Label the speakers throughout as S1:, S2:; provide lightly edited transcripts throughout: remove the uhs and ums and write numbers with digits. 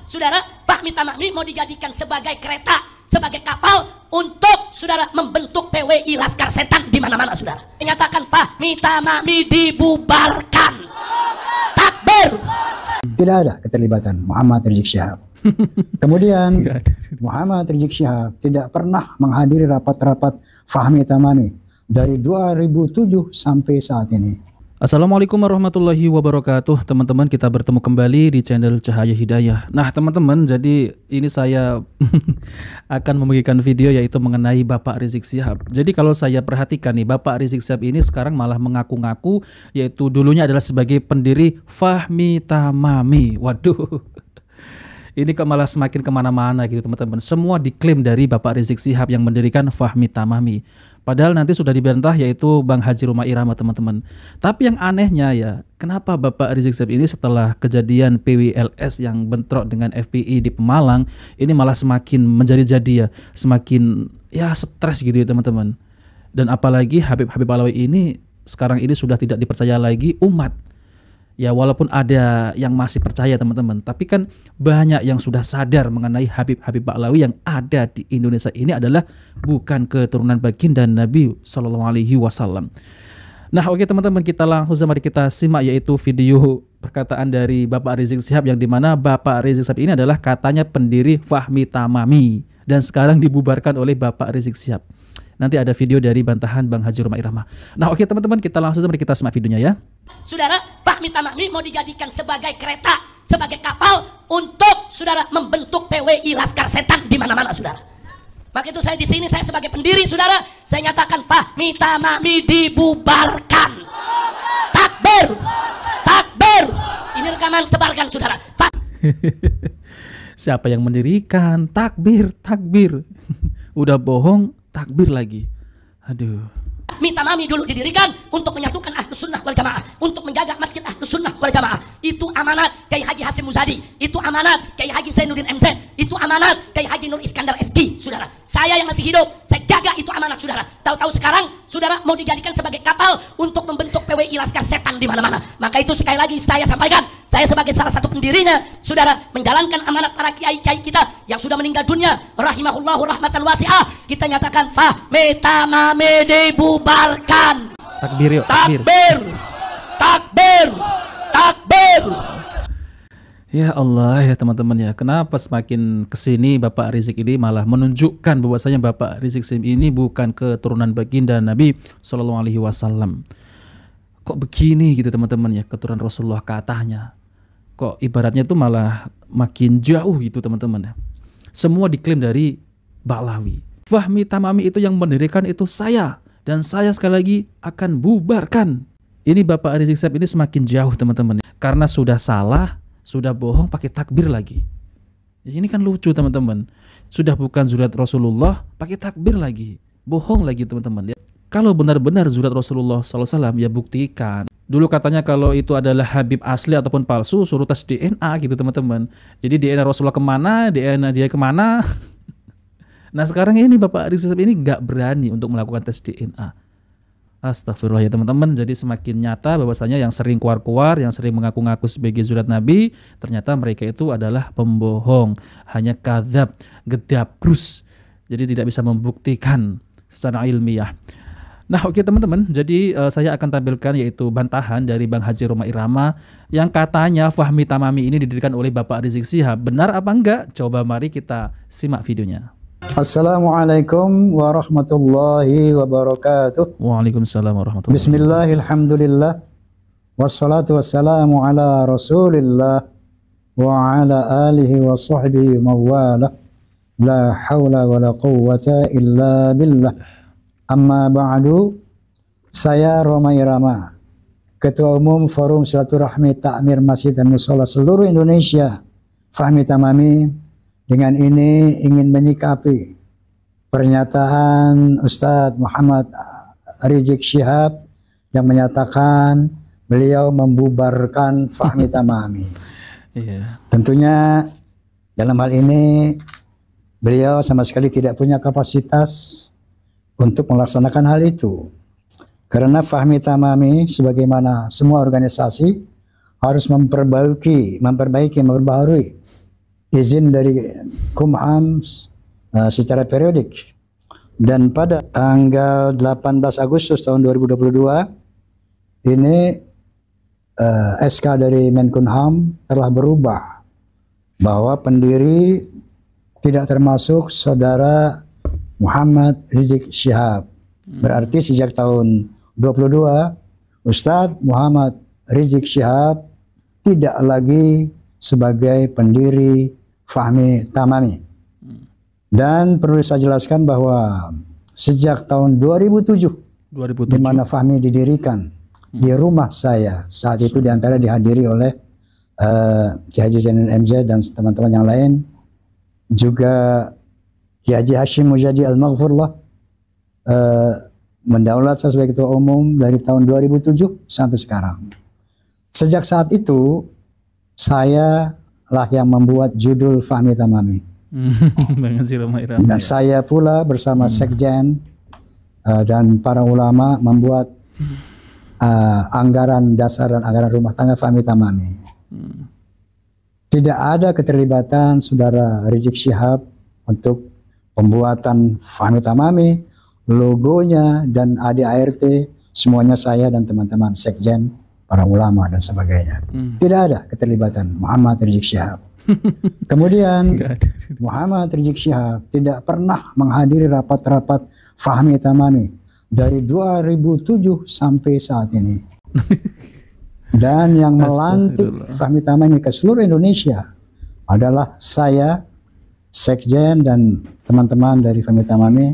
S1: saudara, Fahmi Tamami mau dijadikan sebagai kereta, sebagai kapal untuk saudara membentuk PWI Laskar Setan di mana-mana saudara. Menyatakan Fahmi Tamami dibubarkan. Takbir.
S2: Tidak ada keterlibatan Muhammad Rizik Syihab. Kemudian Muhammad Rizik Syihab tidak pernah menghadiri rapat-rapat Fahmi Tamami dari 2007 sampai saat ini.
S3: Assalamualaikum warahmatullahi wabarakatuh. Teman-teman, kita bertemu kembali di channel Cahaya Hidayah. Nah teman-teman, jadi ini saya akan membagikan video yaitu mengenai Bapak Rizik Syihab. Jadi kalau saya perhatikan nih, Bapak Rizik Syihab ini sekarang malah mengaku-ngaku yaitu dulunya adalah sebagai pendiri Fahmi Tamami. Waduh, ini kok malah semakin kemana-mana gitu teman-teman. Semua diklaim dari Bapak Rizik Syihab yang mendirikan Fahmi Tamami. Padahal nanti sudah dibantah yaitu Bang Haji Roma Irama teman-teman. Tapi yang anehnya ya, kenapa Bapak Rizik Syihab ini setelah kejadian PWLS yang bentrok dengan FPI di Pemalang, ini malah semakin menjadi-jadi ya, semakin ya stres gitu ya teman-teman. Dan apalagi Habib Alawi ini sekarang ini sudah tidak dipercaya lagi umat. Ya walaupun ada yang masih percaya teman-teman, tapi kan banyak yang sudah sadar mengenai Habib Alawi yang ada di Indonesia ini adalah bukan keturunan baginda Nabi SAW. Nah oke teman-teman, kita langsung mari kita simak yaitu video perkataan dari Bapak Rizik Syihab yang dimana Bapak Rizik Syihab ini adalah katanya pendiri Fahmi Tamami dan sekarang dibubarkan oleh Bapak Rizik Syihab. Nanti ada video dari bantahan Bang Haji Roma Irama. Nah oke teman-teman, kita langsung mari kita simak videonya ya.
S1: Saudara, Fahmi Tamami mau dijadikan sebagai kereta, sebagai kapal untuk saudara membentuk PWI Laskar Setan di mana-mana saudara. Maka itu saya di sini, saya sebagai pendiri saudara, saya nyatakan Fahmi Tamami dibubarkan. Takbir, takbir. Ini rekaman, sebarkan saudara.
S3: Siapa yang mendirikan? Takbir, takbir. Udah bohong, takbir lagi. Aduh.
S1: Fahmi Tamami dulu didirikan untuk menyatukan Ahlus Sunnah wal Jamaah, untuk menjaga Masjid Ahlus Sunnah wal Jamaah. Itu amanat Kiai Haji Hasyim Muzadi, itu amanat Kiai Haji Zainuddin MZ, itu amanat Kiai Haji Nur Iskandar SG, saudara. Saya yang masih hidup, saya jaga itu amanat, saudara. Tahu-tahu sekarang, saudara mau dijadikan sebagai kapal untuk membentuk PWI Laskar Setan di mana-mana. Maka itu sekali lagi saya sampaikan, saya sebagai salah satu pendirinya, saudara, menjalankan amanat para kiai-kiai kita yang sudah meninggal dunia, rahimahullahu rahmatan wasi'ah. Kita nyatakan Fahmi Tamami dibubarkan.
S3: Takbir yuk, takbir.
S1: Takbir, takbir, takbir.
S3: Ya Allah ya teman-teman ya, kenapa semakin kesini Bapak Rizik ini malah menunjukkan bahwasanya Bapak Rizik Syihab ini bukan keturunan baginda Nabi SAW. Kok begini gitu teman-teman ya, keturunan Rasulullah katanya. Kok ibaratnya itu malah makin jauh gitu teman-teman ya. Semua diklaim dari Ba'lawi. Fahmi Tamami itu yang mendirikan itu saya, dan saya sekali lagi akan bubarkan. Ini Bapak Rizik Syihab ini semakin jauh teman-teman, karena sudah salah, sudah bohong pakai takbir lagi. Ya, ini kan lucu teman-teman. Sudah bukan zuriat Rasulullah pakai takbir lagi, bohong lagi teman-teman. Ya, kalau benar-benar zuriat Rasulullah SAW ya buktikan. Dulu katanya kalau itu adalah Habib asli ataupun palsu suruh tes DNA gitu teman-teman. Jadi DNA Rasulullah kemana, DNA dia kemana. Nah sekarang ini Bapak Rizik Syihab ini gak berani untuk melakukan tes DNA. Astagfirullah ya teman-teman. Jadi semakin nyata bahwasanya yang sering keluar-keluar, yang sering mengaku-ngaku sebagai zuriat Nabi, ternyata mereka itu adalah pembohong, hanya kadzab, gedap, krus. Jadi tidak bisa membuktikan secara ilmiah. Nah oke teman-teman, jadi saya akan tampilkan yaitu bantahan dari Bang Haji Roma Irama yang katanya Fahmi Tamami ini didirikan oleh Bapak Rizik Syihab. Benar apa enggak? Coba mari kita simak videonya.
S2: Assalamualaikum warahmatullahi wabarakatuh.
S3: Waalaikumsalam warahmatullahi wabarakatuh.
S2: Bismillahirrahmanirrahim. Wassalatu wassalamu ala rasulillah wa ala alihi wa sahbihi mawala. La hawla wa la quwwata illa billah. Amma ba'du, saya Roma Irama, Ketua Umum Forum Silaturahmi Takmir Masjid dan Mushola seluruh Indonesia, Fahmi Tamami, dengan ini ingin menyikapi pernyataan Ustadz Muhammad Rizik Syihab yang menyatakan beliau membubarkan Fahmi Tamami. Tentunya dalam hal ini beliau sama sekali tidak punya kapasitas untuk melaksanakan hal itu. Karena Fahmi Tamami sebagaimana semua organisasi harus memperbaiki, memperbaharui izin dari Kumham secara periodik. Dan pada tanggal 18 Agustus tahun 2022 ini SK dari Menkumham telah berubah bahwa pendiri tidak termasuk saudara Muhammad Rizik Syihab. Berarti sejak tahun 22 Ustadz Muhammad Rizik Syihab tidak lagi sebagai pendiri Fahmi Tamami. Dan perlu saya jelaskan bahwa sejak tahun 2007 di mana Fahmi didirikan di rumah saya, saat itu diantara dihadiri oleh Kiai Haji Zainuddin MZ dan teman-teman yang lain, juga Kiai Haji Hashim Mujadi Al-Maghfurlah mendaulat saya sebagai ketua umum dari tahun 2007 sampai sekarang. Sejak saat itu saya lah yang membuat judul Fahmi Tamami. Dan saya pula bersama Sekjen dan para ulama membuat anggaran dasar dan anggaran rumah tangga Fahmi Tamami. Tidak ada keterlibatan saudara Rizik Syihab untuk pembuatan Fahmi Tamami, logonya dan ADART semuanya saya dan teman-teman Sekjen, para ulama dan sebagainya. Tidak ada keterlibatan Muhammad Rizik Syihab. Kemudian Muhammad Rizik Syihab tidak pernah menghadiri rapat-rapat Fahmi Tamami dari 2007 sampai saat ini. Dan yang melantik Fahmi Tamami ke seluruh Indonesia adalah saya, Sekjen dan teman-teman dari Fahmi Tamami,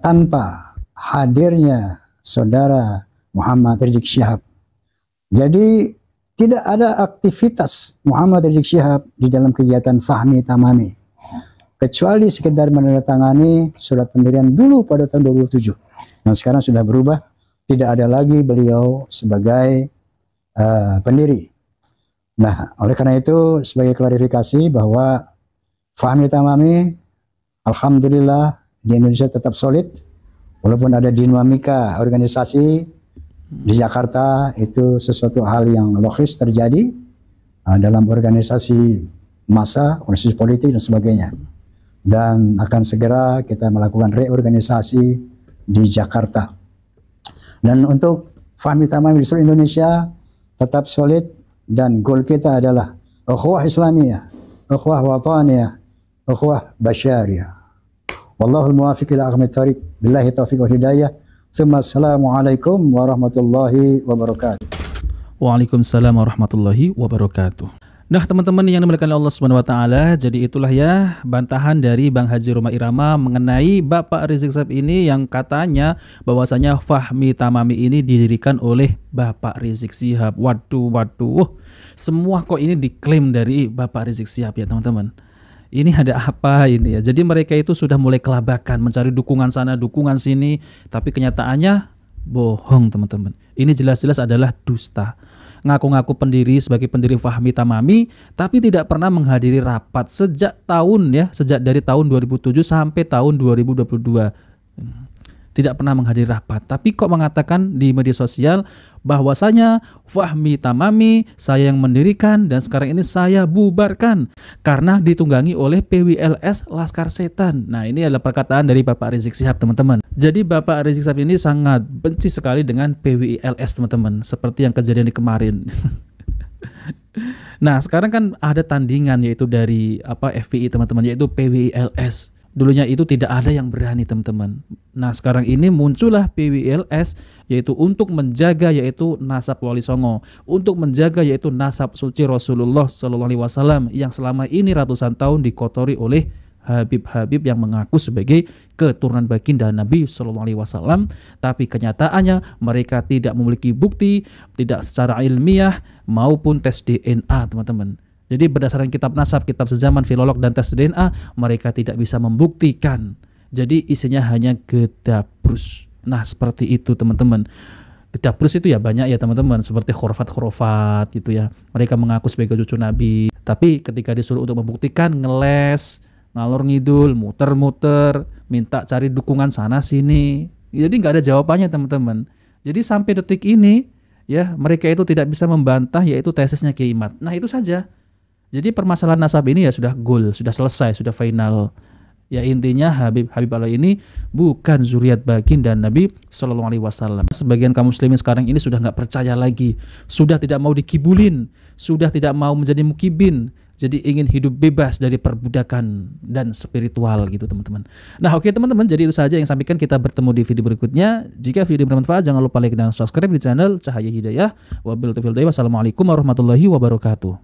S2: tanpa hadirnya saudara Muhammad Rizik Syihab. Jadi tidak ada aktivitas Muhammad Rizik Syihab di dalam kegiatan Fahmi Tamami, kecuali sekedar menandatangani surat pendirian dulu pada tahun 2007. Yang sekarang sudah berubah, tidak ada lagi beliau sebagai pendiri. Nah, oleh karena itu sebagai klarifikasi bahwa Fahmi Tamami, alhamdulillah di Indonesia tetap solid, walaupun ada dinamika organisasi di Jakarta, itu sesuatu hal yang logis terjadi dalam organisasi massa, organisasi politik dan sebagainya. Dan akan segera kita melakukan reorganisasi di Jakarta. Dan untuk Fahmi Tamami di seluruh Indonesia tetap solid, dan goal kita adalah ukhuwah Islamiyah, ukhuwah wataniyah, ukhuwah basyariyah. Wallahul muwaffiq ila aqwamit thoriq. Billahi taufiq wal hidayah. Assalamualaikum warahmatullahi wabarakatuh.
S3: Waalaikumsalam warahmatullahi wabarakatuh. Nah, teman-teman yang dimuliakan Allah Subhanahu wa taala, jadi itulah ya bantahan dari Bang Haji Roma Irama mengenai Bapak Rizik Syihab ini yang katanya bahwasanya Fahmi Tamami ini didirikan oleh Bapak Rizik Syihab. Waduh. Semua kok ini diklaim dari Bapak Rizik Syihab ya, teman-teman. Ini ada apa ini ya? Jadi mereka itu sudah mulai kelabakan, mencari dukungan sana, dukungan sini, tapi kenyataannya bohong, teman-teman. Ini jelas-jelas adalah dusta. Ngaku-ngaku pendiri sebagai pendiri Fahmi Tamami, tapi tidak pernah menghadiri rapat sejak dari tahun 2007 sampai tahun 2022. Tidak pernah menghadiri rapat, tapi kok mengatakan di media sosial bahwasanya Fahmi Tamami saya yang mendirikan dan sekarang ini saya bubarkan karena ditunggangi oleh PWLS Laskar Setan. Nah, ini adalah perkataan dari Bapak Rizik Syihab, teman-teman. Jadi Bapak Rizik Syihab ini sangat benci sekali dengan PWLS, teman-teman, seperti yang kejadian di kemarin. Nah, sekarang kan ada tandingan yaitu dari FPI, teman-teman, yaitu PWLS. Dulunya itu tidak ada yang berani, teman-teman. Nah, sekarang ini muncullah PWLS, yaitu untuk menjaga yaitu nasab Wali Songo, untuk menjaga yaitu nasab suci Rasulullah SAW yang selama ini ratusan tahun dikotori oleh Habib-Habib yang mengaku sebagai keturunan baginda Nabi SAW, tapi kenyataannya mereka tidak memiliki bukti, tidak secara ilmiah maupun tes DNA, teman-teman. Jadi berdasarkan kitab nasab, kitab sezaman, filolog, dan tes DNA, mereka tidak bisa membuktikan. Jadi isinya hanya gedabrus. Nah, seperti itu, teman-teman. Gedabrus itu ya banyak ya, teman-teman. Seperti khurafat-khurafat gitu ya. Mereka mengaku sebagai cucu Nabi. Tapi ketika disuruh untuk membuktikan, ngeles, ngalor ngidul, muter-muter, minta cari dukungan sana-sini. Jadi nggak ada jawabannya, teman-teman. Jadi sampai detik ini, ya mereka itu tidak bisa membantah yaitu tesisnya Kiai Imad. Nah, itu saja. Jadi permasalahan nasab ini ya sudah goal, sudah selesai, sudah final. Ya intinya Habib Allah ini bukan zuriat baginda Nabi Shallallahu Alaihi Wasallam. Sebagian kaum muslimin sekarang ini sudah nggak percaya lagi, sudah tidak mau dikibulin, sudah tidak mau menjadi mukibin. Jadi ingin hidup bebas dari perbudakan dan spiritual gitu teman-teman. Nah oke teman-teman, jadi itu saja yang sampaikan, kita bertemu di video berikutnya. Jika video bermanfaat jangan lupa like dan subscribe di channel Cahaya Hidayah. Wabillahi taufiq wal hidayah. Wassalamualaikum warahmatullahi wabarakatuh.